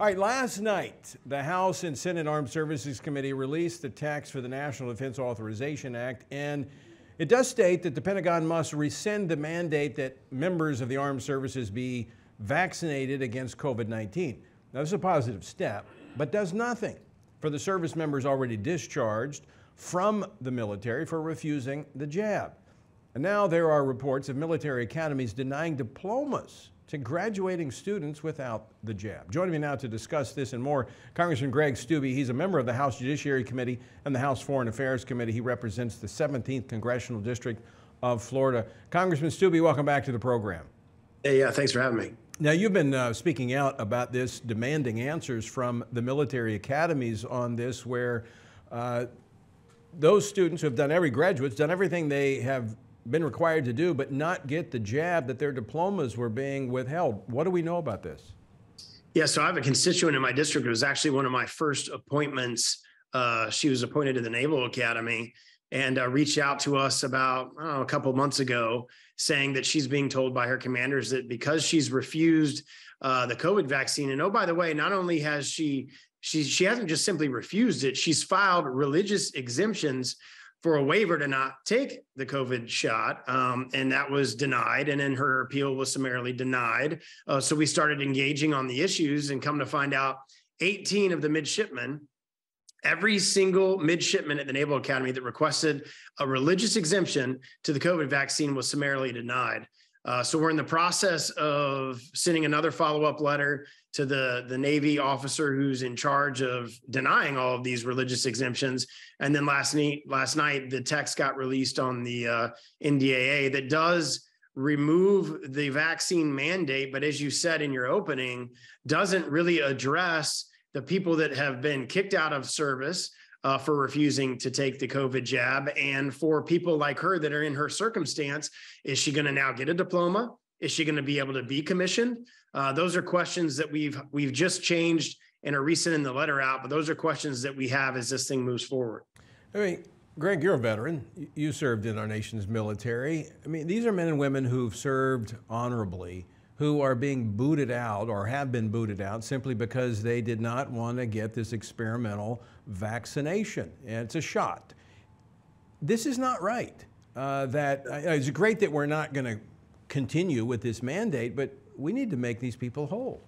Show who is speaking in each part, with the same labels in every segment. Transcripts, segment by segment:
Speaker 1: All right, last night, the House and Senate Armed Services Committee released the text for the National Defense Authorization Act, and it does state that the Pentagon must rescind the mandate that members of the armed services be vaccinated against COVID-19. Now, this is a positive step, but does nothing for the service members already discharged from the military for refusing the jab. And now there are reports of military academies denying diplomas to graduating students without the jab. Joining me now to discuss this and more, Congressman Greg Steube. He's a member of the House Judiciary Committee and the House Foreign Affairs Committee. He represents the 17th Congressional District of Florida. Congressman Steube, welcome back to the program.
Speaker 2: Hey, yeah, thanks for having me.
Speaker 1: Now, you've been speaking out about this, demanding answers from the military academies on this, where those students who have done graduates done everything they have been required to do, but not get the jab, that their diplomas were being withheld. What do we know about this?
Speaker 2: Yeah, so I have a constituent in my district. It was actually one of my first appointments. She was appointed to the Naval Academy and reached out to us about a couple of months ago, saying that she's being told by her commanders that because she's refused the COVID vaccine, and oh, by the way, not only has she hasn't just simply refused it, she's filed religious exemptions for a waiver to not take the COVID shot, and that was denied, and then her appeal was summarily denied. So we started engaging on the issues, and come to find out 18 of the midshipmen, every single midshipman at the Naval Academy that requested a religious exemption to the COVID vaccine was summarily denied. So we're in the process of sending another follow-up letter to the Navy officer who's in charge of denying all of these religious exemptions. And then last night, the text got released on the NDAA that does remove the vaccine mandate, but as you said in your opening, doesn't really address the people that have been kicked out of service for refusing to take the COVID jab. And for people like her that are in her circumstance, is she going to now get a diploma? Is she going to be able to be commissioned? Those are questions that we've just changed and are resending the letter out, but those are questions that we have as this thing moves forward.
Speaker 1: I mean, Greg, you're a veteran. You served in our nation's military. I mean, these are men and women who've served honorably, who are being booted out or have been booted out simply because they did not want to get this experimental vaccination. And it's a shot. This is not right. It's great that we're not going to continue with this mandate, but we need to make these people whole.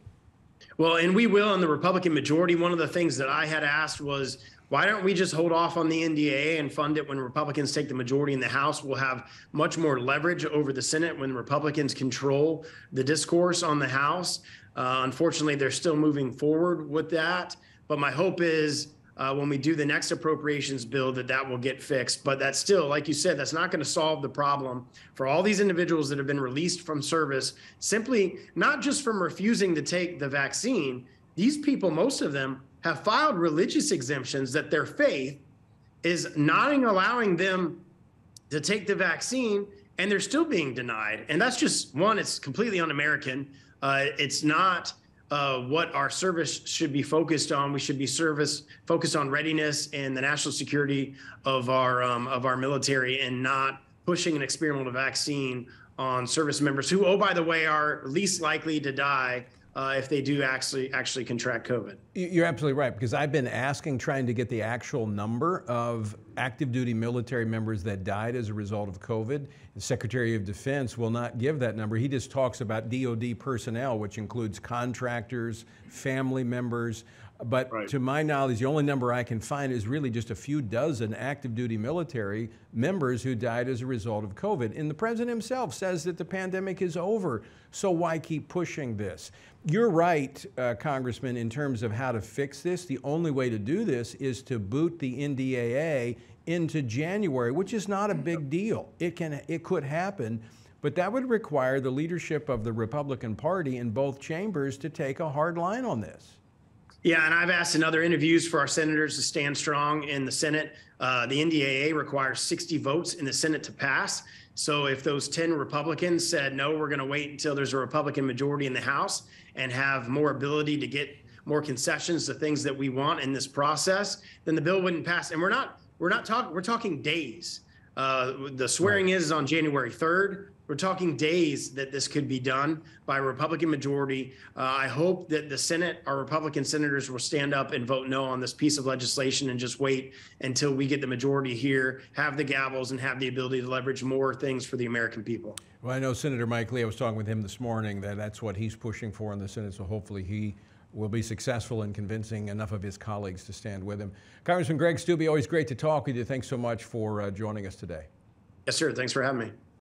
Speaker 2: Well, and we will in the Republican majority. One of the things that I had asked was, why don't we just hold off on the NDAA and fund it when Republicans take the majority in the House? We'll have much more leverage over the Senate when Republicans control the discourse on the House. Unfortunately, they're still moving forward with that. But my hope is when we do the next appropriations bill that will get fixed. But that's still, like you said, that's not going to solve the problem for all these individuals that have been released from service, simply not just from refusing to take the vaccine. These people, most of them, have filed religious exemptions that their faith is not allowing them to take the vaccine, and they're still being denied. And that's just one, it's completely un-American. It's not what our service should be focused on. We should be focused on readiness and the national security of our military, and not pushing an experimental vaccine on service members who, oh, by the way, are least likely to die if they do actually contract COVID.
Speaker 1: You're absolutely right, because I've been trying to get the actual number of active duty military members that died as a result of COVID. The Secretary of Defense will not give that number. He just talks about DOD personnel, which includes contractors, family members. But right, to my knowledge, the only number I can find is really just a few dozen active duty military members who died as a result of COVID. And the president himself says that the pandemic is over. So why keep pushing this? You're right, Congressman, in terms of how to fix this. The only way to do this is to boot the NDAA into January, which is not a big deal. It could happen, but that would require the leadership of the Republican Party in both chambers to take a hard line on this.
Speaker 2: Yeah, and I've asked in other interviews for our senators to stand strong in the Senate. The NDAA requires 60 votes in the Senate to pass. So if those 10 Republicans said, no, we're going to wait until there's a Republican majority in the House and have more ability to get more concessions to things that we want in this process, then the bill wouldn't pass. And we're talking days. The swearing is on January 3rd. We're talking days that this could be done by a Republican majority. I hope that the Senate, our Republican senators, will stand up and vote no on this piece of legislation and just wait until we get the majority here, have the gavels, and have the ability to leverage more things for the American people.
Speaker 1: Well, I know Senator Mike Lee, I was talking with him this morning, that's what he's pushing for in the Senate, so hopefully he will be successful in convincing enough of his colleagues to stand with him. Congressman Greg Steube, always great to talk with you. Thanks so much for joining us today.
Speaker 2: Yes, sir. Thanks for having me.